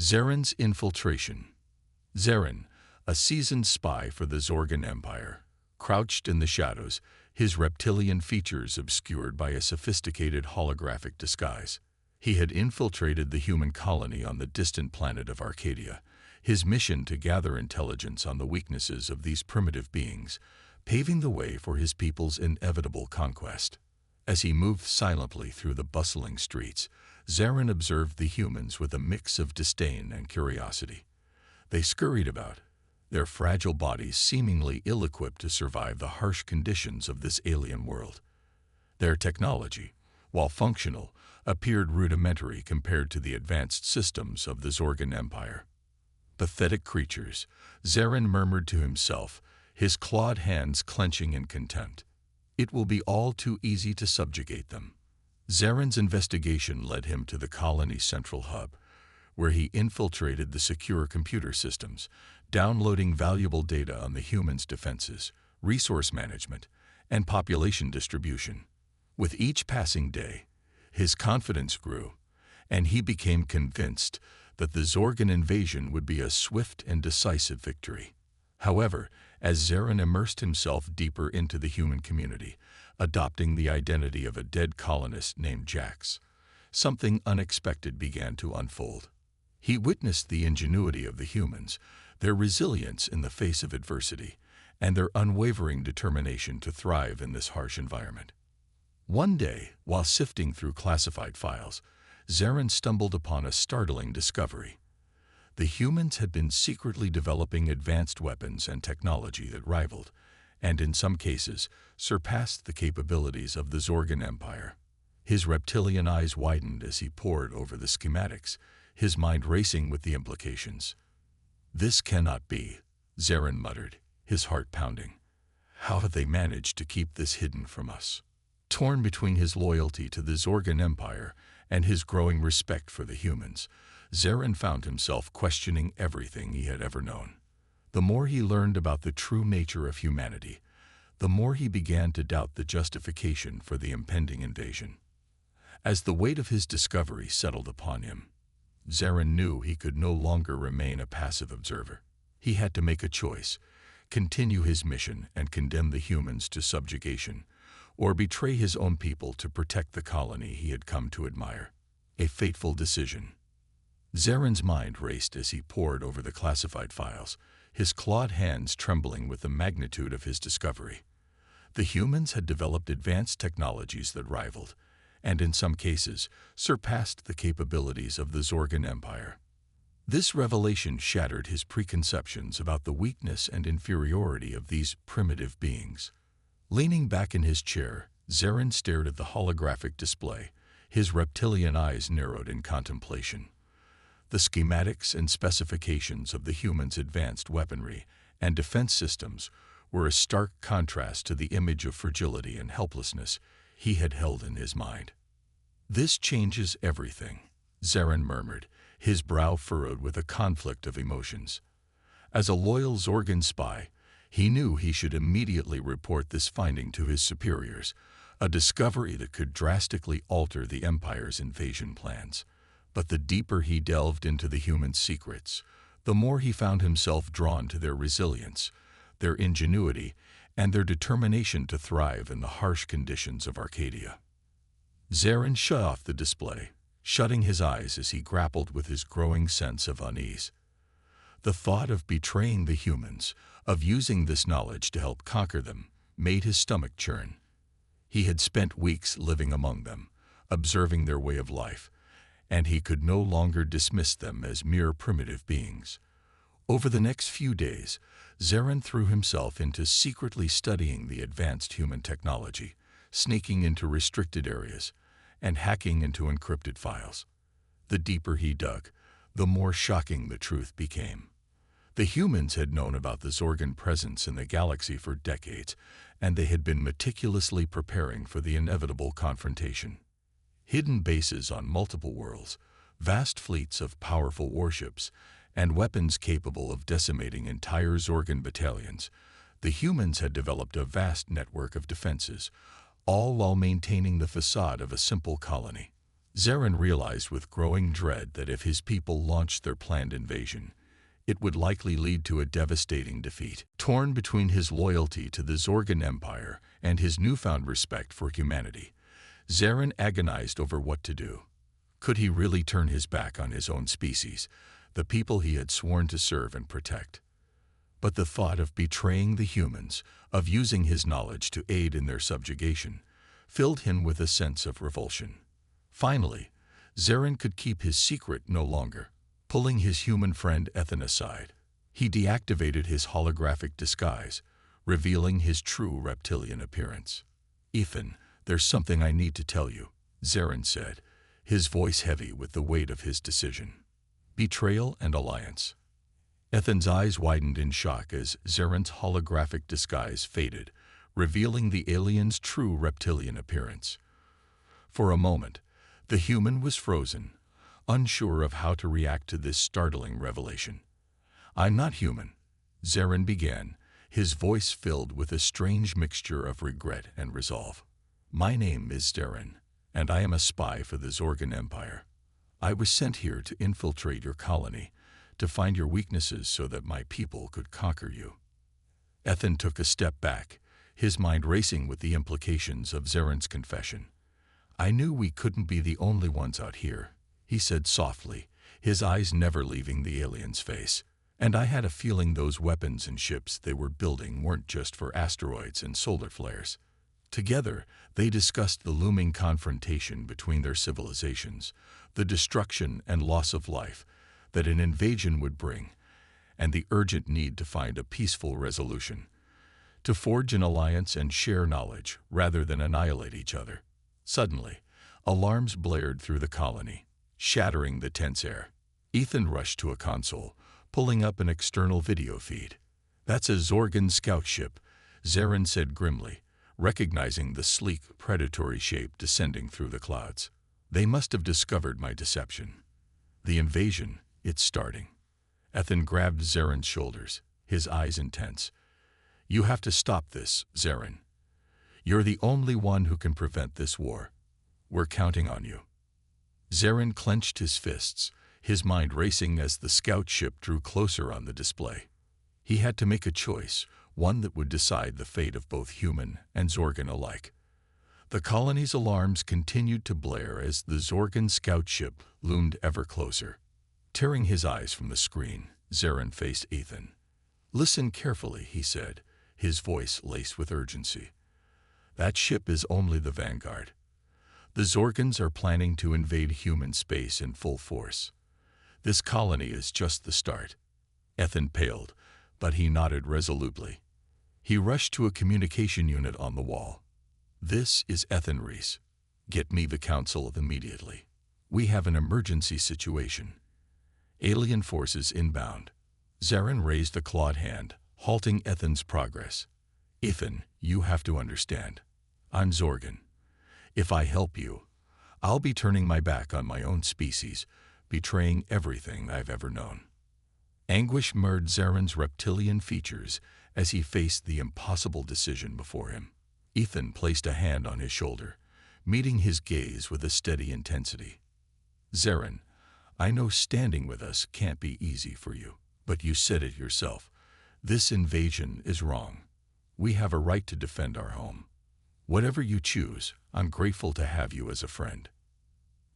Zaren's infiltration. Zaren, a seasoned spy for the Zorgan Empire, crouched in the shadows, his reptilian features obscured by a sophisticated holographic disguise. He had infiltrated the human colony on the distant planet of Arcadia, his mission to gather intelligence on the weaknesses of these primitive beings, paving the way for his people's inevitable conquest. As he moved silently through the bustling streets, Zaren observed the humans with a mix of disdain and curiosity. They scurried about, their fragile bodies seemingly ill-equipped to survive the harsh conditions of this alien world. Their technology, while functional, appeared rudimentary compared to the advanced systems of the Zorgan Empire. Pathetic creatures, Zaren murmured to himself, his clawed hands clenching in contempt. It will be all too easy to subjugate them. Zaren's investigation led him to the colony's central hub, where he infiltrated the secure computer systems, downloading valuable data on the humans' defenses, resource management, and population distribution. With each passing day, his confidence grew, and he became convinced that the Zorgan invasion would be a swift and decisive victory. However, as Zaren immersed himself deeper into the human community, adopting the identity of a dead colonist named Jax, something unexpected began to unfold. He witnessed the ingenuity of the humans, their resilience in the face of adversity, and their unwavering determination to thrive in this harsh environment. One day, while sifting through classified files, Zaren stumbled upon a startling discovery. The humans had been secretly developing advanced weapons and technology that rivaled, and in some cases, surpassed the capabilities of the Zorgan Empire. His reptilian eyes widened as he pored over the schematics, his mind racing with the implications. "This cannot be," Zaren muttered, his heart pounding. "How have they managed to keep this hidden from us?" Torn between his loyalty to the Zorgan Empire and his growing respect for the humans, Zaren found himself questioning everything he had ever known. The more he learned about the true nature of humanity, the more he began to doubt the justification for the impending invasion. As the weight of his discovery settled upon him, Zaren knew he could no longer remain a passive observer. He had to make a choice, continue his mission and condemn the humans to subjugation, or betray his own people to protect the colony he had come to admire. A fateful decision. Zaren's mind raced as he pored over the classified files, his clawed hands trembling with the magnitude of his discovery. The humans had developed advanced technologies that rivaled, and in some cases, surpassed the capabilities of the Zorgan Empire. This revelation shattered his preconceptions about the weakness and inferiority of these primitive beings. Leaning back in his chair, Zaren stared at the holographic display, his reptilian eyes narrowed in contemplation. The schematics and specifications of the humans' advanced weaponry and defense systems were a stark contrast to the image of fragility and helplessness he had held in his mind. "This changes everything," Zaren murmured, his brow furrowed with a conflict of emotions. As a loyal Zorgan spy, he knew he should immediately report this finding to his superiors, a discovery that could drastically alter the Empire's invasion plans. But the deeper he delved into the human secrets, the more he found himself drawn to their resilience, their ingenuity, and their determination to thrive in the harsh conditions of Arcadia. Zaren shut off the display, shutting his eyes as he grappled with his growing sense of unease. The thought of betraying the humans, of using this knowledge to help conquer them, made his stomach churn. He had spent weeks living among them, observing their way of life, and he could no longer dismiss them as mere primitive beings. Over the next few days, Zaren threw himself into secretly studying the advanced human technology, sneaking into restricted areas, and hacking into encrypted files. The deeper he dug, the more shocking the truth became. The humans had known about the Zorgan presence in the galaxy for decades, and they had been meticulously preparing for the inevitable confrontation. Hidden bases on multiple worlds, vast fleets of powerful warships, and weapons capable of decimating entire Zorgan battalions, the humans had developed a vast network of defenses, all while maintaining the facade of a simple colony. Zarin realized with growing dread that if his people launched their planned invasion, it would likely lead to a devastating defeat. Torn between his loyalty to the Zorgan Empire and his newfound respect for humanity, Zarin agonized over what to do. Could he really turn his back on his own species, the people he had sworn to serve and protect? But the thought of betraying the humans, of using his knowledge to aid in their subjugation, filled him with a sense of revulsion. Finally, Zarin could keep his secret no longer. Pulling his human friend Ethan aside, he deactivated his holographic disguise, revealing his true reptilian appearance. "Ethan, there's something I need to tell you," Zarin said, his voice heavy with the weight of his decision. Betrayal and alliance. Ethan's eyes widened in shock as Zarin's holographic disguise faded, revealing the alien's true reptilian appearance. For a moment, the human was frozen, unsure of how to react to this startling revelation. "I'm not human," Zarin began, his voice filled with a strange mixture of regret and resolve. "My name is Zarin, and I am a spy for the Zorgan Empire. I was sent here to infiltrate your colony, to find your weaknesses so that my people could conquer you." Ethan took a step back, his mind racing with the implications of Zarin's confession. "I knew we couldn't be the only ones out here," he said softly, his eyes never leaving the alien's face. "And I had a feeling those weapons and ships they were building weren't just for asteroids and solar flares." Together, they discussed the looming confrontation between their civilizations, the destruction and loss of life that an invasion would bring, and the urgent need to find a peaceful resolution, to forge an alliance and share knowledge rather than annihilate each other. Suddenly, alarms blared through the colony, shattering the tense air. Ethan rushed to a console, pulling up an external video feed. "That's a Zorgan scout ship," Zarin said grimly, recognizing the sleek, predatory shape descending through the clouds. "They must have discovered my deception. The invasion, it's starting." Ethan grabbed Zarin's shoulders, his eyes intense. "You have to stop this, Zarin. You're the only one who can prevent this war. We're counting on you." Zarin clenched his fists, his mind racing as the scout ship drew closer on the display. He had to make a choice, one that would decide the fate of both human and Zorgan alike. The colony's alarms continued to blare as the Zorgan scout ship loomed ever closer. Tearing his eyes from the screen, Zarin faced Ethan. "Listen carefully," he said, his voice laced with urgency. "That ship is only the vanguard. The Zorgans are planning to invade human space in full force. This colony is just the start." Ethan paled, but he nodded resolutely. He rushed to a communication unit on the wall. "This is Ethan Reese. Get me the council immediately. We have an emergency situation. Alien forces inbound." Zarin raised a clawed hand, halting Ethan's progress. "Ethan, you have to understand. I'm Zorgan. If I help you, I'll be turning my back on my own species, betraying everything I've ever known." Anguish marred Zarin's reptilian features as he faced the impossible decision before him. Ethan placed a hand on his shoulder, meeting his gaze with a steady intensity. "Zarin, I know standing with us can't be easy for you, but you said it yourself. This invasion is wrong. We have a right to defend our home. Whatever you choose, I'm grateful to have you as a friend."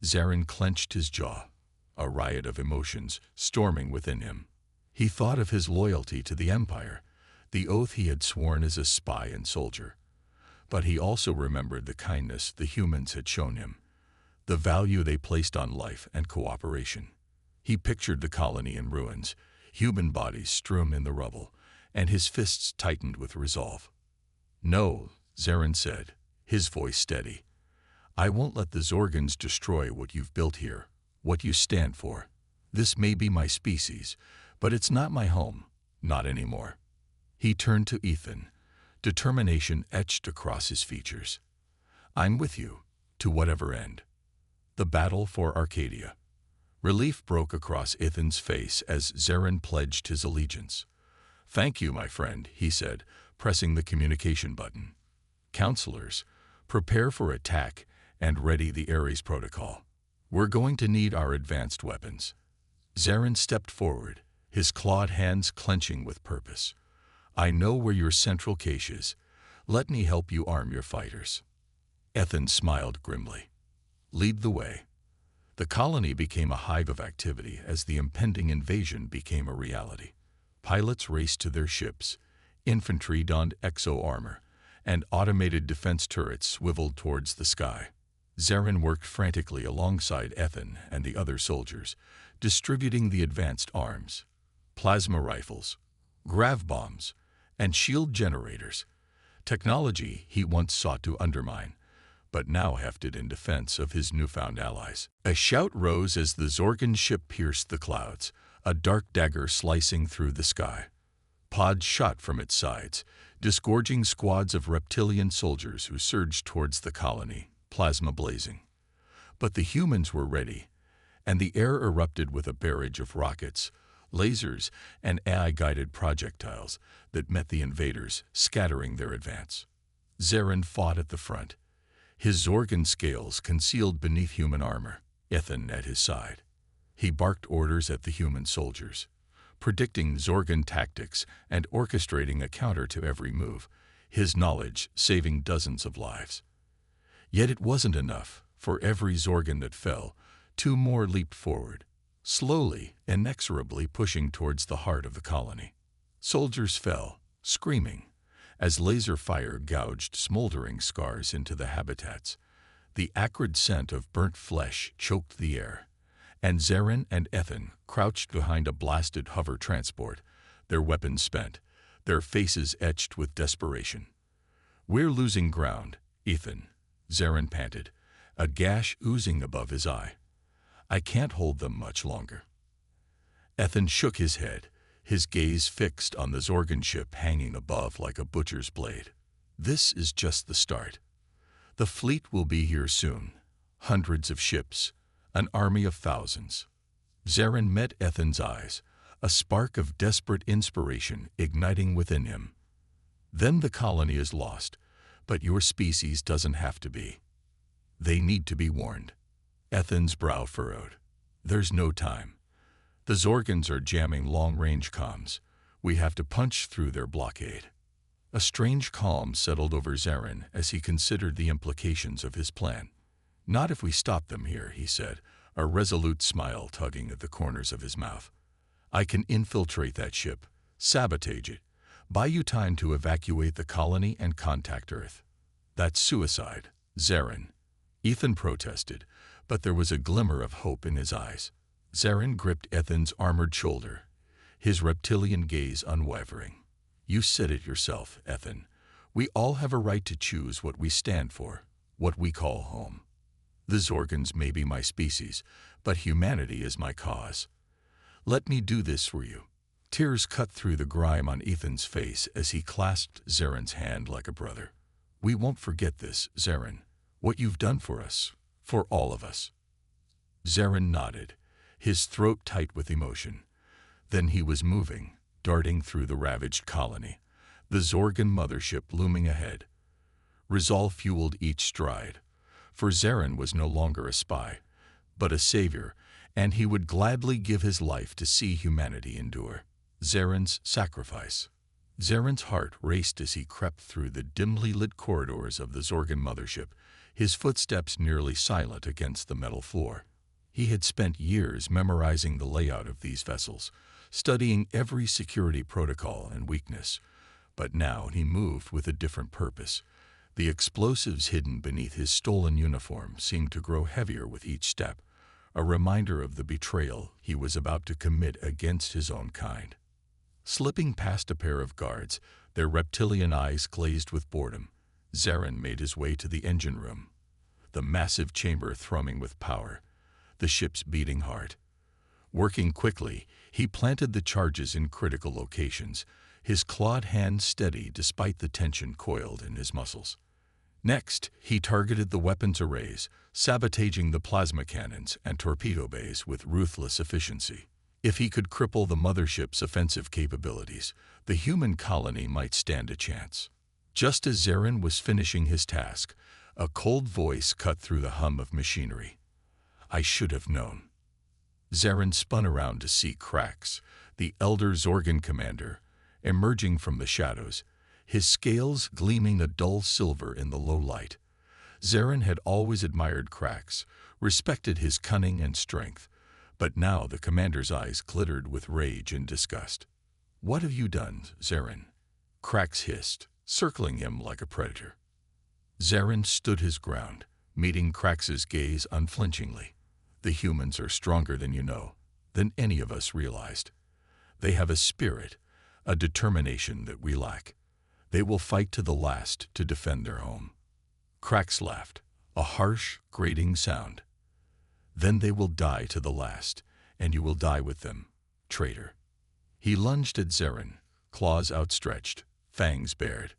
Zarin clenched his jaw, a riot of emotions storming within him. He thought of his loyalty to the Empire, the oath he had sworn as a spy and soldier. But he also remembered the kindness the humans had shown him, the value they placed on life and cooperation. He pictured the colony in ruins, human bodies strewn in the rubble, and his fists tightened with resolve. "No," Zarin said, his voice steady. "I won't let the Zorgans destroy what you've built here, what you stand for. This may be my species, but it's not my home, not anymore." He turned to Ethan, determination etched across his features. "I'm with you, to whatever end." The battle for Arcadia. Relief broke across Ethan's face as Zarin pledged his allegiance. "Thank you, my friend," he said, pressing the communication button. "Counselors, prepare for attack and ready the Ares protocol." We're going to need our advanced weapons. Zarin stepped forward, his clawed hands clenching with purpose. I know where your central cache is. Let me help you arm your fighters. Ethan smiled grimly. Lead the way. The colony became a hive of activity as the impending invasion became a reality. Pilots raced to their ships, infantry donned exo-armor, and automated defense turrets swiveled towards the sky. Zarin worked frantically alongside Ethan and the other soldiers, distributing the advanced arms, plasma rifles, grav bombs, and shield generators, technology he once sought to undermine, but now hefted in defense of his newfound allies. A shout rose as the Zorgan ship pierced the clouds, a dark dagger slicing through the sky. Pods shot from its sides, disgorging squads of reptilian soldiers who surged towards the colony, plasma blazing. But the humans were ready, and the air erupted with a barrage of rockets, lasers, and AI-guided projectiles that met the invaders, scattering their advance. Zarin fought at the front, his Zorgan scales concealed beneath human armor, Ethan at his side. He barked orders at the human soldiers, predicting Zorgan tactics and orchestrating a counter to every move, his knowledge saving dozens of lives. Yet it wasn't enough. For every Zorgan that fell, 2 more leaped forward, slowly, inexorably pushing towards the heart of the colony. Soldiers fell, screaming, as laser fire gouged smoldering scars into the habitats. The acrid scent of burnt flesh choked the air, and Zarin and Ethan crouched behind a blasted hover transport, their weapons spent, their faces etched with desperation. We're losing ground, Ethan, Zarin panted, a gash oozing above his eye. I can't hold them much longer. Ethan shook his head, his gaze fixed on the Zorgan ship hanging above like a butcher's blade. This is just the start. The fleet will be here soon. Hundreds of ships, an army of thousands. Zarin met Ethan's eyes, a spark of desperate inspiration igniting within him. Then the colony is lost, but your species doesn't have to be. They need to be warned. Ethan's brow furrowed. There's no time. The Zorgans are jamming long-range comms. We have to punch through their blockade. A strange calm settled over Zarin as he considered the implications of his plan. Not if we stop them here, he said, a resolute smile tugging at the corners of his mouth. I can infiltrate that ship, sabotage it, buy you time to evacuate the colony and contact Earth. That's suicide, Zarin. Ethan protested, but there was a glimmer of hope in his eyes. Zarin gripped Ethan's armored shoulder, his reptilian gaze unwavering. You said it yourself, Ethan. We all have a right to choose what we stand for, what we call home. The Zorgans may be my species, but humanity is my cause. Let me do this for you. Tears cut through the grime on Ethan's face as he clasped Zarin's hand like a brother. We won't forget this, Zarin. What you've done for us, for all of us. Zarin nodded, his throat tight with emotion. Then he was moving, darting through the ravaged colony, the Zorgan mothership looming ahead. Resolve fueled each stride, for Zarin was no longer a spy, but a savior, and he would gladly give his life to see humanity endure. Zarin's sacrifice. Zarin's heart raced as he crept through the dimly lit corridors of the Zorgan mothership, his footsteps nearly silent against the metal floor. He had spent years memorizing the layout of these vessels, studying every security protocol and weakness. But now he moved with a different purpose. The explosives hidden beneath his stolen uniform seemed to grow heavier with each step, a reminder of the betrayal he was about to commit against his own kind. Slipping past a pair of guards, their reptilian eyes glazed with boredom, Zarin made his way to the engine room, the massive chamber thrumming with power, the ship's beating heart. Working quickly, he planted the charges in critical locations, his clawed hands steady despite the tension coiled in his muscles. Next, he targeted the weapons arrays, sabotaging the plasma cannons and torpedo bays with ruthless efficiency. If he could cripple the mothership's offensive capabilities, the human colony might stand a chance. Just as Zarin was finishing his task, a cold voice cut through the hum of machinery. I should have known. Zarin spun around to see Krax, the elder Zorgan commander, emerging from the shadows, his scales gleaming a dull silver in the low light. Zarin had always admired Krax, respected his cunning and strength, but now the commander's eyes glittered with rage and disgust. "What have you done, Zarin?" Krax hissed, circling him like a predator. Zarin stood his ground, meeting Krax's gaze unflinchingly. "The humans are stronger than you know, than any of us realized. They have a spirit, a determination that we lack. They will fight to the last to defend their home." Krax laughed, a harsh, grating sound. "Then they will die to the last, and you will die with them, traitor." He lunged at Zarin, claws outstretched, fangs bared.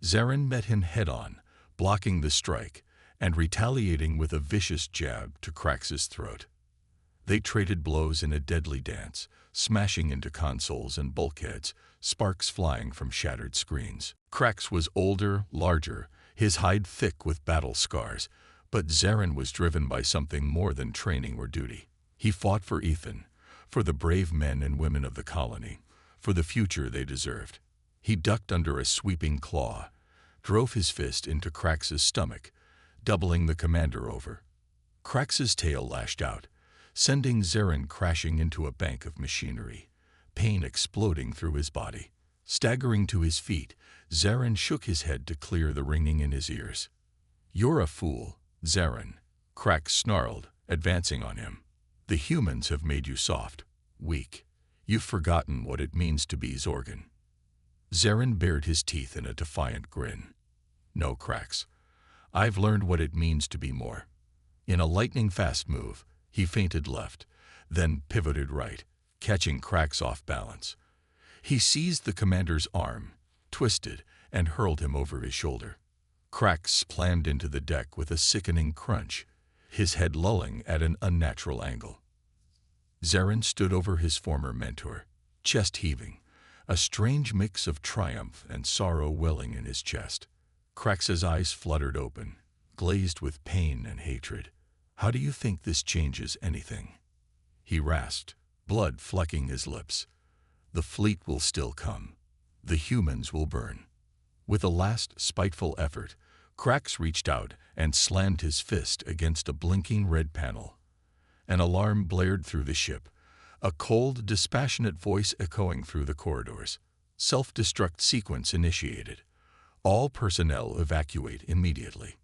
Zarin met him head-on, blocking the strike and retaliating with a vicious jab to Krax's throat. They traded blows in a deadly dance, smashing into consoles and bulkheads, sparks flying from shattered screens. Krax was older, larger, his hide thick with battle scars, but Zarin was driven by something more than training or duty. He fought for Ethan, for the brave men and women of the colony, for the future they deserved. He ducked under a sweeping claw, drove his fist into Krax's stomach, doubling the commander over. Krax's tail lashed out, sending Zarin crashing into a bank of machinery, pain exploding through his body. Staggering to his feet, Zarin shook his head to clear the ringing in his ears. "You're a fool, Zarin," Krax snarled, advancing on him. "The humans have made you soft, weak. You've forgotten what it means to be Zorgan." Zarin bared his teeth in a defiant grin. "No, Krax. I've learned what it means to be more." In a lightning-fast move, he feinted left, then pivoted right, catching Krax off balance. He seized the commander's arm, twisted, and hurled him over his shoulder. Krax slammed into the deck with a sickening crunch, his head lolling at an unnatural angle. Zarin stood over his former mentor, chest heaving, a strange mix of triumph and sorrow welling in his chest. Krax's eyes fluttered open, glazed with pain and hatred. "How do you think this changes anything?" he rasped, blood flecking his lips. "The fleet will still come. The humans will burn." With a last spiteful effort, Krax reached out and slammed his fist against a blinking red panel. An alarm blared through the ship, a cold, dispassionate voice echoing through the corridors. "Self-destruct sequence initiated. All personnel evacuate immediately."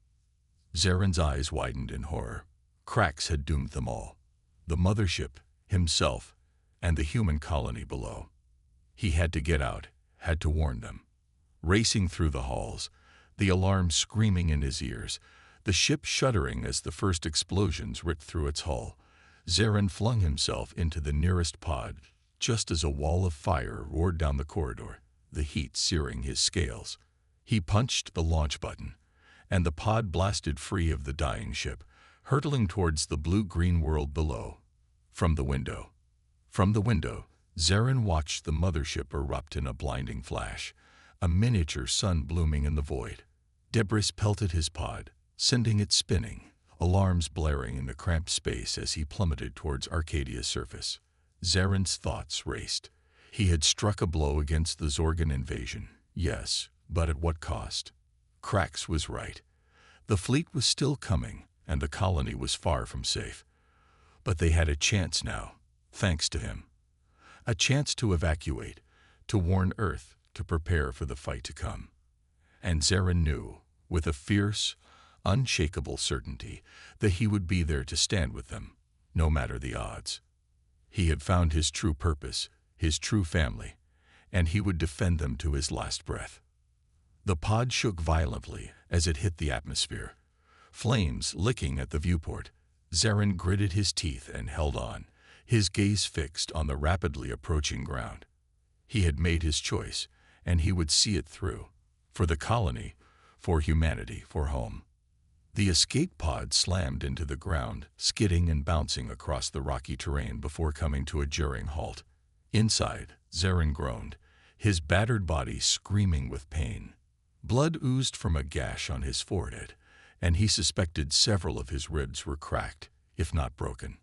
Zarin's eyes widened in horror. Krax had doomed them all. The mothership, himself, and the human colony below. He had to get out, had to warn them. Racing through the halls, the alarm screaming in his ears, the ship shuddering as the first explosions ripped through its hull, Zarin flung himself into the nearest pod, just as a wall of fire roared down the corridor, the heat searing his scales. He punched the launch button, and the pod blasted free of the dying ship, hurtling towards the blue-green world below. From the window, Zarin watched the mothership erupt in a blinding flash, a miniature sun blooming in the void. Debris pelted his pod, sending it spinning, alarms blaring in the cramped space as he plummeted towards Arcadia's surface. Zarin's thoughts raced. He had struck a blow against the Zorgan invasion, yes, but at what cost? Krax was right. The fleet was still coming, and the colony was far from safe. But they had a chance now, thanks to him. A chance to evacuate, to warn Earth, to prepare for the fight to come. And Zarin knew, with a fierce, unshakable certainty, that he would be there to stand with them, no matter the odds. He had found his true purpose, his true family, and he would defend them to his last breath. The pod shook violently as it hit the atmosphere, flames licking at the viewport. Zarin gritted his teeth and held on, his gaze fixed on the rapidly approaching ground. He had made his choice, and he would see it through. For the colony, for humanity, for home. The escape pod slammed into the ground, skidding and bouncing across the rocky terrain before coming to a jarring halt. Inside, Zarin groaned, his battered body screaming with pain. Blood oozed from a gash on his forehead, and he suspected several of his ribs were cracked. if not broken.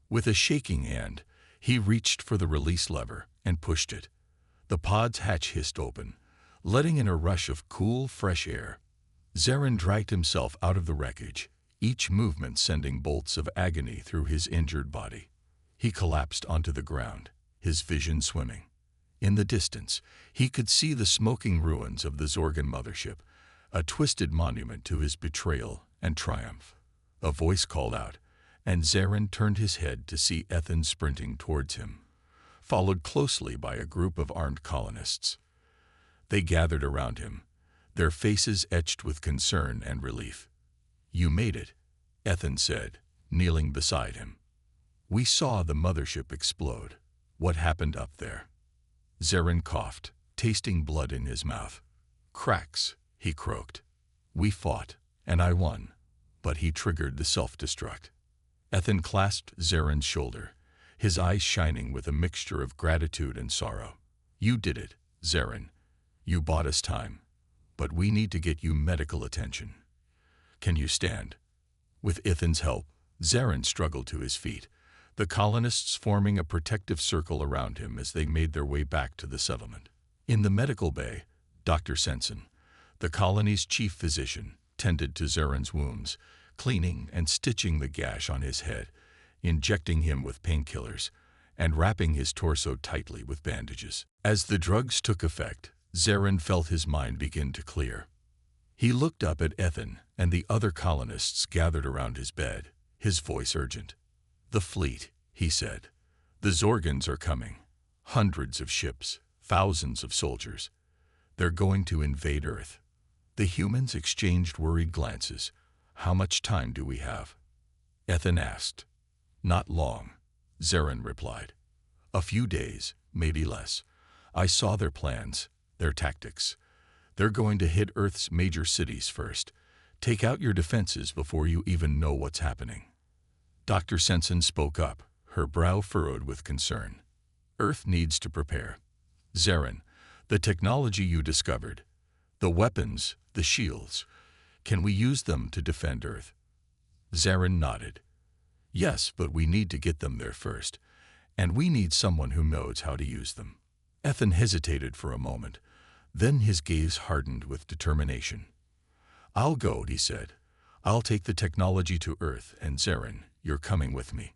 With a shaking hand, he reached for the release lever and pushed it. The pod's hatch hissed open, letting in a rush of cool, fresh air. Zarin dragged himself out of the wreckage, each movement sending bolts of agony through his injured body. He collapsed onto the ground, his vision swimming. In the distance, he could see the smoking ruins of the Zorgan mothership, a twisted monument to his betrayal and triumph. A voice called out, and Zarin turned his head to see Ethan sprinting towards him, followed closely by a group of armed colonists. They gathered around him, their faces etched with concern and relief. "You made it," Ethan said, kneeling beside him. "We saw the mothership explode. What happened up there?" Zarin coughed, tasting blood in his mouth. "Cracks," he croaked. "We fought, and I won, but he triggered the self-destruct." Ethan clasped Zarin's shoulder, his eyes shining with a mixture of gratitude and sorrow. "You did it, Zarin. You bought us time, but we need to get you medical attention. Can you stand?" With Ethan's help, Zarin struggled to his feet, the colonists forming a protective circle around him as they made their way back to the settlement. In the medical bay, Dr. Sensen, the colony's chief physician, tended to Zarin's wounds, cleaning and stitching the gash on his head, injecting him with painkillers, and wrapping his torso tightly with bandages. As the drugs took effect, Zarin felt his mind begin to clear. He looked up at Ethan and the other colonists gathered around his bed, his voice urgent. "The fleet," he said. "The Zorgans are coming. Hundreds of ships, thousands of soldiers. They're going to invade Earth." The humans exchanged worried glances. "How much time do we have?" Ethan asked. "Not long," Zarin replied. "A few days, maybe less. I saw their plans, their tactics. They're going to hit Earth's major cities first. Take out your defenses before you even know what's happening." Dr. Sensen spoke up, her brow furrowed with concern. "Earth needs to prepare. Zarin, the technology you discovered, the weapons, the shields, can we use them to defend Earth?" Zarin nodded. "Yes, but we need to get them there first, and we need someone who knows how to use them." Ethan hesitated for a moment, then his gaze hardened with determination. "I'll go," he said. "I'll take the technology to Earth, and Zarin, you're coming with me."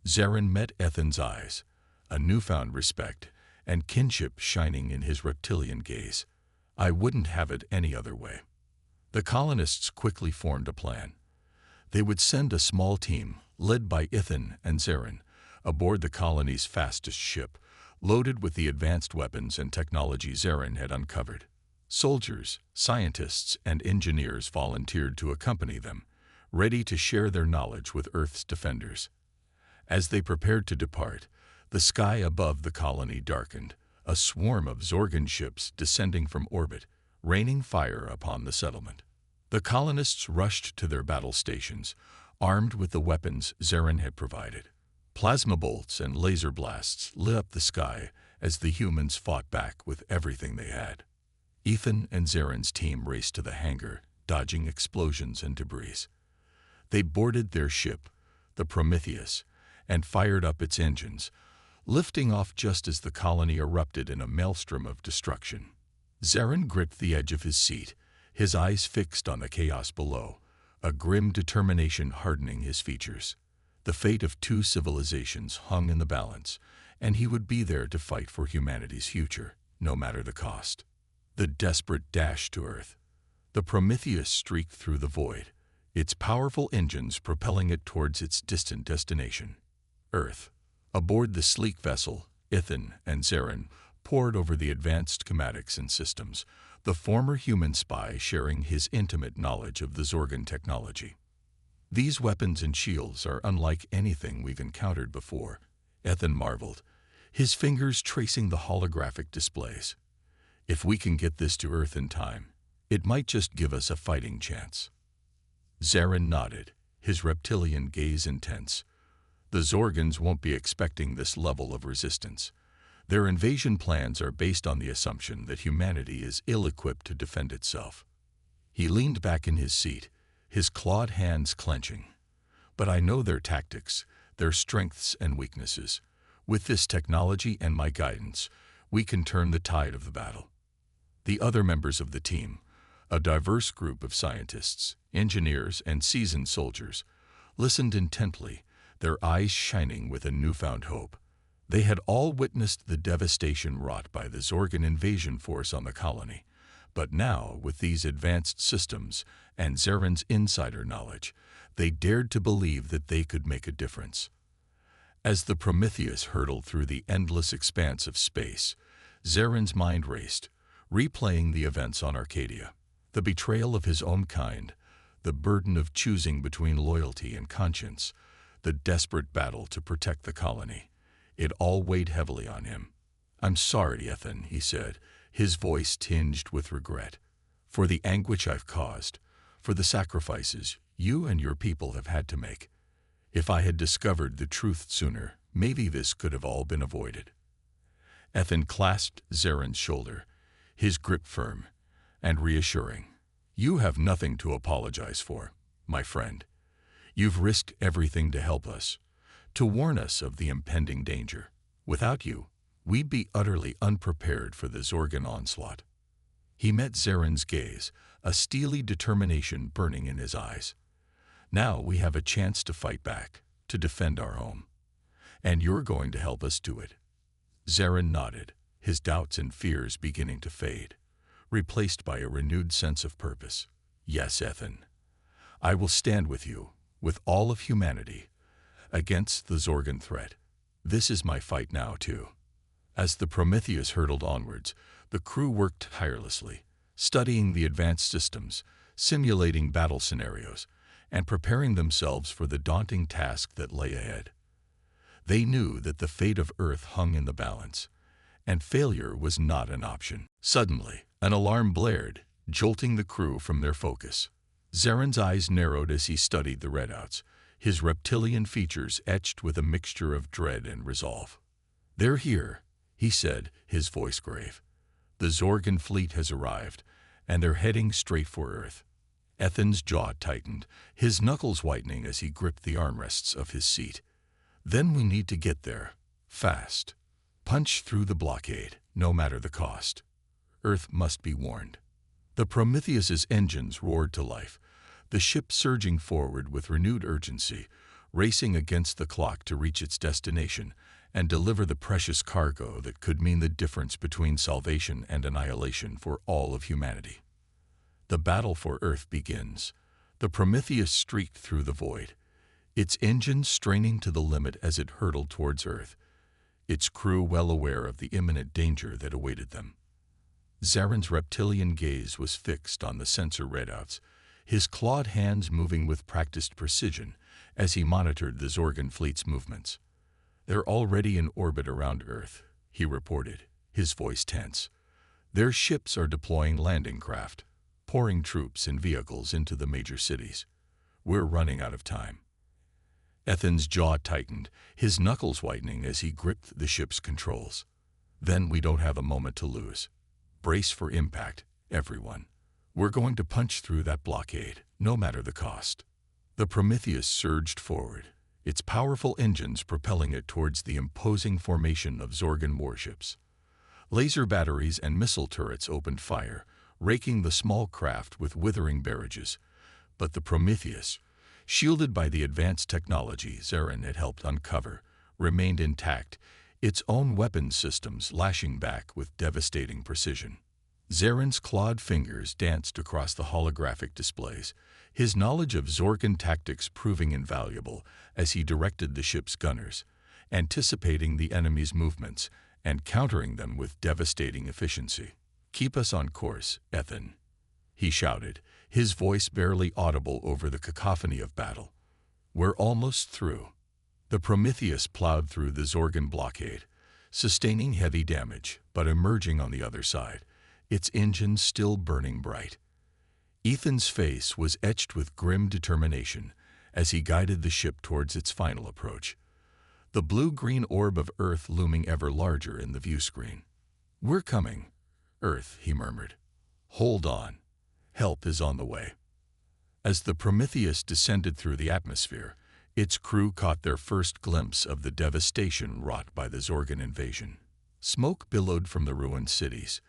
Zarin met Ethan's eyes, a newfound respect and kinship shining in his reptilian gaze. "I wouldn't have it any other way." The colonists quickly formed a plan. They would send a small team, led by Ethan and Zarin, aboard the colony's fastest ship, loaded with the advanced weapons and technology Zarin had uncovered. Soldiers, scientists, and engineers volunteered to accompany them, ready to share their knowledge with Earth's defenders. As they prepared to depart, the sky above the colony darkened, a swarm of Zorgan ships descending from orbit, raining fire upon the settlement. The colonists rushed to their battle stations, armed with the weapons Zarin had provided. Plasma bolts and laser blasts lit up the sky as the humans fought back with everything they had. Ethan and Zarin's team raced to the hangar, dodging explosions and debris. They boarded their ship, the Prometheus, and fired up its engines, lifting off just as the colony erupted in a maelstrom of destruction. Zarin gripped the edge of his seat, his eyes fixed on the chaos below, a grim determination hardening his features. The fate of two civilizations hung in the balance, and he would be there to fight for humanity's future, no matter the cost. The desperate dash to Earth. The Prometheus streaked through the void, its powerful engines propelling it towards its distant destination, Earth. Aboard the sleek vessel, Ethan and Zarin pored over the advanced schematics and systems, the former human spy sharing his intimate knowledge of the Zorgan technology. "These weapons and shields are unlike anything we've encountered before," Ethan marveled, his fingers tracing the holographic displays. "If we can get this to Earth in time, it might just give us a fighting chance." Zarin nodded, his reptilian gaze intense. "The Zorgans won't be expecting this level of resistance. Their invasion plans are based on the assumption that humanity is ill-equipped to defend itself." He leaned back in his seat, his clawed hands clenching. But I know their tactics, their strengths and weaknesses. With this technology and my guidance, we can turn the tide of the battle." The other members of the team, a diverse group of scientists, engineers, and seasoned soldiers, listened intently, their eyes shining with a newfound hope. They had all witnessed the devastation wrought by the Zorgan invasion force on the colony, but now, with these advanced systems and Zaren's insider knowledge, they dared to believe that they could make a difference. As the Prometheus hurtled through the endless expanse of space, Zaren's mind raced, replaying the events on Arcadia. The betrayal of his own kind, the burden of choosing between loyalty and conscience, the desperate battle to protect the colony. It all weighed heavily on him. "I'm sorry, Ethan," he said, his voice tinged with regret, "for the anguish I've caused, for the sacrifices you and your people have had to make. If I had discovered the truth sooner, maybe this could have all been avoided." Ethan clasped Zaren's shoulder, his grip firm and reassuring. "You have nothing to apologize for, my friend. You've risked everything to help us, to warn us of the impending danger. Without you, we'd be utterly unprepared for the Zorgan onslaught." He met Zaren's gaze, a steely determination burning in his eyes. "Now we have a chance to fight back, to defend our home. And you're going to help us do it." Zaren nodded, his doubts and fears beginning to fade, replaced by a renewed sense of purpose. "Yes, Ethan. I will stand with you, with all of humanity, against the Zorgan threat. This is my fight now, too." As the Prometheus hurtled onwards, the crew worked tirelessly, studying the advanced systems, simulating battle scenarios, and preparing themselves for the daunting task that lay ahead. They knew that the fate of Earth hung in the balance, and failure was not an option. Suddenly, an alarm blared, jolting the crew from their focus. Zaren's eyes narrowed as he studied the readouts, his reptilian features etched with a mixture of dread and resolve. "They're here," he said, his voice grave. "The Zorgan fleet has arrived, and they're heading straight for Earth." Ethan's jaw tightened, his knuckles whitening as he gripped the armrests of his seat. "Then we need to get there, fast. Punch through the blockade, no matter the cost. Earth must be warned." The Prometheus's engines roared to life, the ship surging forward with renewed urgency, racing against the clock to reach its destination and deliver the precious cargo that could mean the difference between salvation and annihilation for all of humanity. The battle for Earth begins. The Prometheus streaked through the void, its engines straining to the limit as it hurtled towards Earth, its crew well aware of the imminent danger that awaited them. Zaren's reptilian gaze was fixed on the sensor readouts, his clawed hands moving with practiced precision as he monitored the Zorgan fleet's movements. "They're already in orbit around Earth," he reported, his voice tense. "Their ships are deploying landing craft, pouring troops and vehicles into the major cities. We're running out of time." Ethan's jaw tightened, his knuckles whitening as he gripped the ship's controls. "Then we don't have a moment to lose. Brace for impact, everyone. We're going to punch through that blockade, no matter the cost." The Prometheus surged forward, its powerful engines propelling it towards the imposing formation of Zorgan warships. Laser batteries and missile turrets opened fire, raking the small craft with withering barrages. But the Prometheus, shielded by the advanced technology Zaren had helped uncover, remained intact, its own weapons systems lashing back with devastating precision. Zaren's clawed fingers danced across the holographic displays, his knowledge of Zorgan tactics proving invaluable as he directed the ship's gunners, anticipating the enemy's movements and countering them with devastating efficiency. "Keep us on course, Ethan," he shouted, his voice barely audible over the cacophony of battle. "We're almost through." The Prometheus plowed through the Zorgan blockade, sustaining heavy damage, but emerging on the other side, its engines still burning bright. Ethan's face was etched with grim determination as he guided the ship towards its final approach, the blue-green orb of Earth looming ever larger in the viewscreen. "We're coming, Earth," he murmured. "Hold on. Help is on the way." As the Prometheus descended through the atmosphere, Its crew caught their first glimpse of the devastation wrought by the Zorgan invasion. Smoke billowed from the ruined cities,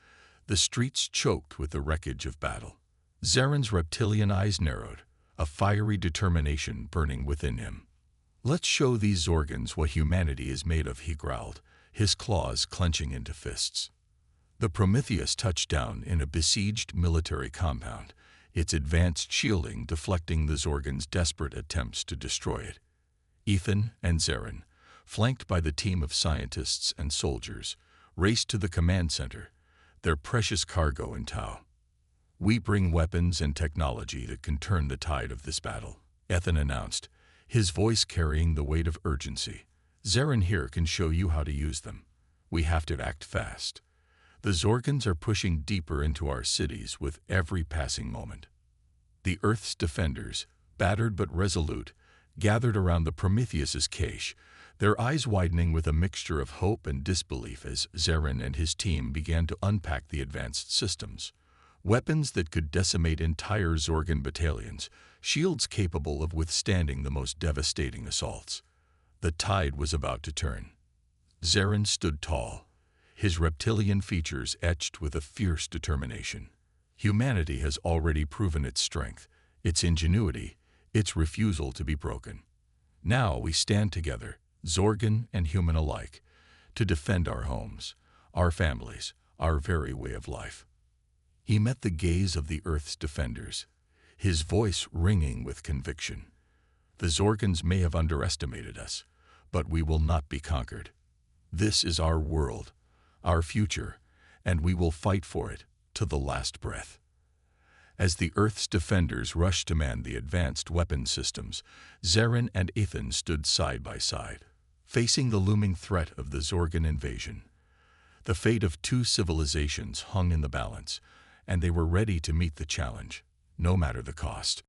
the streets choked with the wreckage of battle. Zaren's reptilian eyes narrowed, a fiery determination burning within him. "Let's show these Zorgans what humanity is made of," he growled, his claws clenching into fists. The Prometheus touched down in a besieged military compound, its advanced shielding deflecting the Zorgans' desperate attempts to destroy it. Ethan and Zaren, flanked by the team of scientists and soldiers, raced to the command center, their precious cargo in tow. "We bring weapons and technology that can turn the tide of this battle," Ethan announced, his voice carrying the weight of urgency. "Zaren here can show you how to use them. We have to act fast. The Zorgans are pushing deeper into our cities with every passing moment." The Earth's defenders, battered but resolute, gathered around the Prometheus's cache, their eyes widening with a mixture of hope and disbelief as Zaren and his team began to unpack the advanced systems. Weapons that could decimate entire Zorgan battalions, shields capable of withstanding the most devastating assaults. The tide was about to turn. Zaren stood tall, his reptilian features etched with a fierce determination. Humanity has already proven its strength, its ingenuity, its refusal to be broken. Now we stand together, Zorgan and human alike, to defend our homes, our families, our very way of life. He met the gaze of the Earth's defenders, his voice ringing with conviction. "The Zorgans may have underestimated us, but we will not be conquered. This is our world, our future, and we will fight for it to the last breath." As the Earth's defenders rushed to man the advanced weapon systems, Zaren and Ethan stood side by side, facing the looming threat of the Zorgan invasion. The fate of two civilizations hung in the balance, and they were ready to meet the challenge, no matter the cost.